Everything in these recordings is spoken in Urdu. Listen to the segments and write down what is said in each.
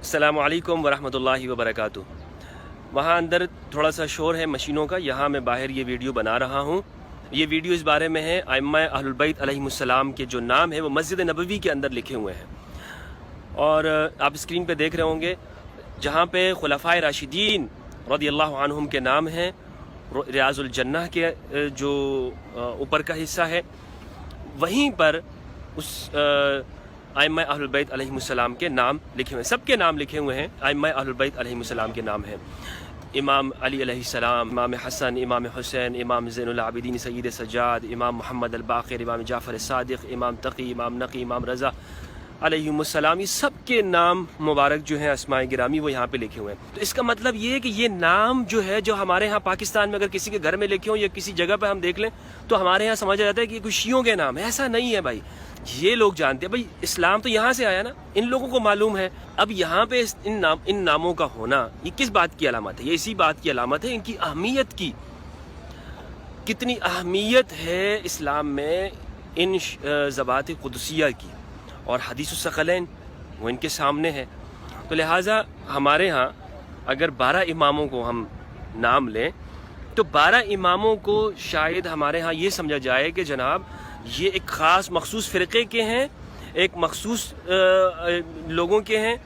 السلام علیکم ورحمۃ اللہ وبرکاتہ۔ وہاں اندر تھوڑا سا شور ہے مشینوں کا، یہاں میں باہر یہ ویڈیو بنا رہا ہوں۔ یہ ویڈیو اس بارے میں ہے ائمہ اہل البیت علیہم السلام کے جو نام ہے وہ مسجد نبوی کے اندر لکھے ہوئے ہیں، اور آپ اسکرین پہ دیکھ رہے ہوں گے جہاں پہ خلفائے راشدین رضی اللہ عنہم کے نام ہیں، ریاض الجنہ کے جو اوپر کا حصہ ہے، وہیں پر اس ائمہ اہل البیت علیہم السلام کے نام لکھے ہوئے ہیں، سب کے نام لکھے ہوئے ہیں۔ ائمہ اہل البیت علیہم السلام کے نام ہیں امام علی علیہ السلام، امام حسن، امام حسین، امام زین العابدین سید سجاد، امام محمد الباقر، امام جعفر الصادق، امام تقی، امام نقی، امام رضا علیہم السلام، یہ سب کے نام مبارک جو ہیں اسماء گرامی وہ یہاں پہ لکھے ہوئے ہیں۔ تو اس کا مطلب یہ ہے کہ یہ نام جو ہے جو ہمارے ہاں پاکستان میں اگر کسی کے گھر میں لکھے ہوں یا کسی جگہ پہ ہم دیکھ لیں تو ہمارے ہاں سمجھا جاتا ہے کہ یہ کوئی شیعوں کے نام ہے۔ ایسا نہیں ہے بھائی، یہ لوگ جانتے ہیں بھائی اسلام تو یہاں سے آیا نا، ان لوگوں کو معلوم ہے۔ اب یہاں پہ ان ناموں کا ہونا یہ کس بات کی علامت ہے؟ یہ اسی بات کی علامت ہے ان کی اہمیت کی، کتنی اہمیت ہے اسلام میں ان ذوات قدسیہ کی، اور حدیث الثقلین وہ ان کے سامنے ہے۔ تو لہٰذا ہمارے ہاں اگر 12 اماموں کو ہم نام لیں تو 12 اماموں کو شاید ہمارے ہاں یہ سمجھا جائے کہ جناب یہ ایک خاص مخصوص فرقے کے ہیں، ایک مخصوص لوگوں کے ہیں،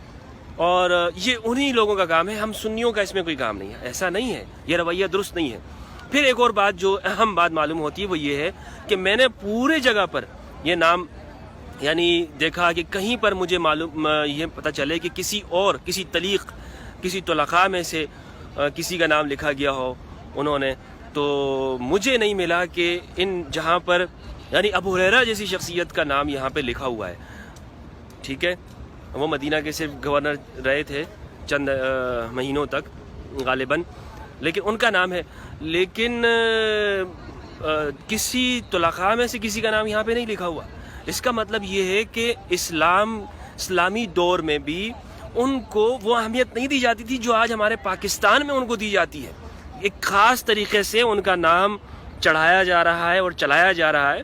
اور یہ انہی لوگوں کا کام ہے، ہم سنیوں کا اس میں کوئی کام نہیں ہے۔ ایسا نہیں ہے، یہ رویہ درست نہیں ہے۔ پھر ایک اور بات جو اہم بات معلوم ہوتی ہے وہ یہ ہے کہ میں نے پورے جگہ پر یہ نام یعنی دیکھا کہ کہیں پر مجھے معلوم یہ پتہ چلے کہ کسی طلقاء میں سے کسی کا نام لکھا گیا ہو انہوں نے، تو مجھے نہیں ملا کہ ان جہاں پر یعنی ابو ہریرہ جیسی شخصیت کا نام یہاں پہ لکھا ہوا ہے، ٹھیک ہے، وہ مدینہ کے صرف گورنر رہے تھے چند مہینوں تک غالباً، لیکن ان کا نام ہے، لیکن کسی طلقاء میں سے کسی کا نام یہاں پہ نہیں لکھا ہوا۔ اس کا مطلب یہ ہے کہ اسلامی دور میں بھی ان کو وہ اہمیت نہیں دی جاتی تھی جو آج ہمارے پاکستان میں ان کو دی جاتی ہے۔ ایک خاص طریقے سے ان کا نام چڑھایا جا رہا ہے اور چلایا جا رہا ہے۔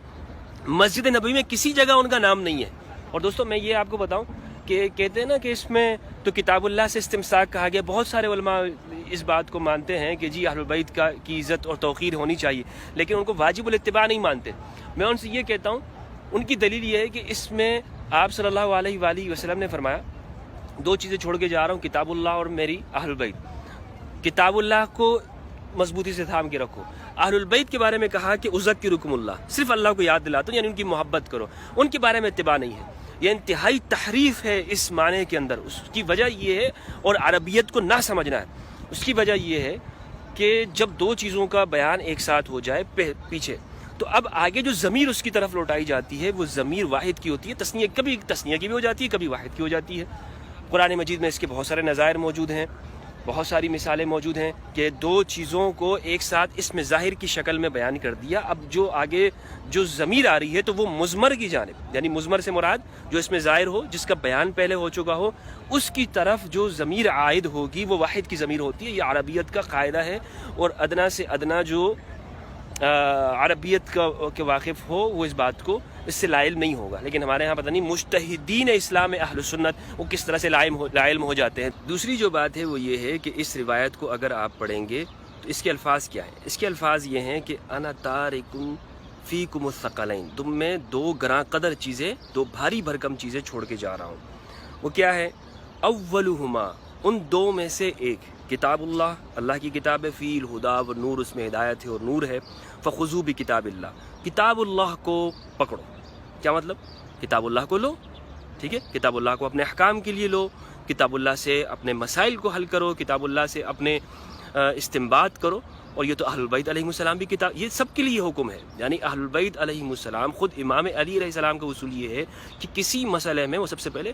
مسجد نبوی میں کسی جگہ ان کا نام نہیں ہے۔ اور دوستو میں یہ آپ کو بتاؤں کہ کہتے ہیں نا کہ اس میں تو کتاب اللہ سے استمساک کہا گیا، بہت سارے علماء اس بات کو مانتے ہیں کہ جی اہل البیت کی عزت اور توقیر ہونی چاہیے، لیکن ان کو واجب الاتباع نہیں مانتے۔ میں ان سے یہ کہتا ہوں، ان کی دلیل یہ ہے کہ اس میں آپ صلی اللہ علیہ وآلہ وسلم نے فرمایا 2 چیزیں چھوڑ کے جا رہا ہوں، کتاب اللہ اور میری اہل البیت۔ کتاب اللہ کو مضبوطی سے تھام کے رکھو، اہل البیت کے بارے میں کہا کہ اذکرکم اللہ، صرف اللہ کو یاد دلاتا ہوں، یعنی ان کی محبت کرو، ان کے بارے میں اتباع نہیں ہے۔ یہ انتہائی تحریف ہے اس معنی کے اندر۔ اس کی وجہ یہ ہے، اور عربیت کو نہ سمجھنا ہے، اس کی وجہ یہ ہے کہ جب 2 چیزوں کا بیان ایک ساتھ ہو جائے پیچھے، تو اب آگے جو ضمیر اس کی طرف لوٹائی جاتی ہے وہ ضمیر واحد کی ہوتی ہے، تثنیہ کبھی تثنیہ کی بھی ہو جاتی ہے، کبھی واحد کی ہو جاتی ہے۔ قرآن مجید میں اس کے بہت سارے نظائر موجود ہیں، بہت ساری مثالیں موجود ہیں کہ 2 چیزوں کو ایک ساتھ اس میں ظاہر کی شکل میں بیان کر دیا۔ اب جو آگے جو ضمیر آ رہی ہے تو وہ مضمر کی جانب، یعنی مضمر سے مراد جو اس میں ظاہر ہو، جس کا بیان پہلے ہو چکا ہو، اس کی طرف جو ضمیر عائد ہوگی وہ واحد کی ضمیر ہوتی ہے۔ یہ عربیت کا قاعدہ ہے، اور ادنا سے ادنا جو عربیت کے واقف ہو وہ اس بات کو اس سے لا علم نہیں ہوگا۔ لیکن ہمارے ہاں پتہ نہیں مجتہدین اسلام اہل سنت وہ کس طرح سے لا علم ہو جاتے ہیں۔ دوسری جو بات ہے وہ یہ ہے کہ اس روایت کو اگر آپ پڑھیں گے تو اس کے الفاظ کیا ہیں؟ اس کے الفاظ یہ ہیں کہ انا تارکم فیکم الثقلین، تم میں 2 گراں قدر چیزیں، 2 بھاری بھرکم چیزیں چھوڑ کے جا رہا ہوں۔ وہ کیا ہے؟ اولہما، ان 2 میں سے ایک، کتاب اللہ، اللہ کی کتاب ہے، فی الہدا والنور، اس میں ہدایت ہے اور نور ہے، فخذوا بکتاب اللہ، کتاب اللہ کو پکڑو۔ کیا مطلب؟ کتاب اللہ کو لو، ٹھیک ہے، کتاب اللہ کو اپنے احکام کے لیے لو، کتاب اللہ سے اپنے مسائل کو حل کرو، کتاب اللہ سے اپنے استنباط کرو۔ اور یہ تو اہل البیت علیہم السلام بھی کتاب، یہ سب کے لیے حکم ہے، یعنی اہل البیت علیہم السلام، خود امام علی علیہ السلام کا اصول یہ ہے کہ کسی مسئلے میں وہ سب سے پہلے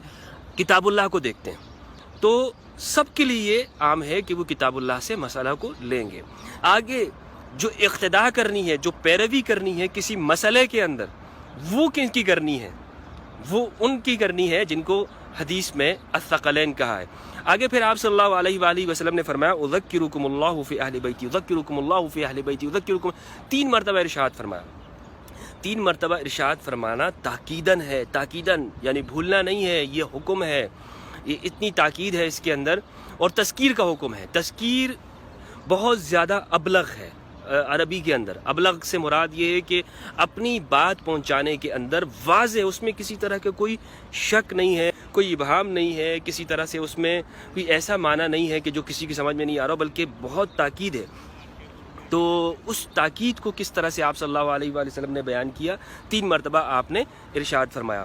کتاب اللہ کو دیکھتے ہیں، تو سب کے لیے عام ہے کہ وہ کتاب اللہ سے مسئلہ کو لیں گے۔ آگے جو اقتداء کرنی ہے، جو پیروی کرنی ہے کسی مسئلے کے اندر، وہ کن کی کرنی ہے؟ وہ ان کی کرنی ہے جن کو حدیث میں الثقلین کہا ہے۔ آگے پھر آپ صلی اللہ علیہ وآلہ وسلم نے فرمایا اذکرکم اللہ فی اہل بیتی، اذکرکم اللہ فی اہل بیتی، اذکرکم، 3 مرتبہ ارشاد فرمایا۔ 3 مرتبہ ارشاد فرمانا تاکیدن ہے، تاکیدن یعنی بھولنا نہیں ہے، یہ حکم ہے۔ یہ اتنی تاکید ہے اس کے اندر. اور تذکیر کا حکم ہے. تذکیر بہت زیادہ ابلغ ہے عربی کے اندر. ابلغ سے مراد یہ ہے کہ اپنی بات پہنچانے کے اندر واضح، اس میں کسی طرح کا کوئی شک نہیں ہے، کوئی ابہام نہیں ہے، کسی طرح سے اس میں کوئی ایسا معنی نہیں ہے کہ جو کسی کی سمجھ میں نہیں آ رہا، بلکہ بہت تاکید ہے. تو اس تاکید کو کس طرح سے آپ صلی اللہ علیہ وآلہ وسلم نے بیان کیا، 3 مرتبہ آپ نے ارشاد فرمایا.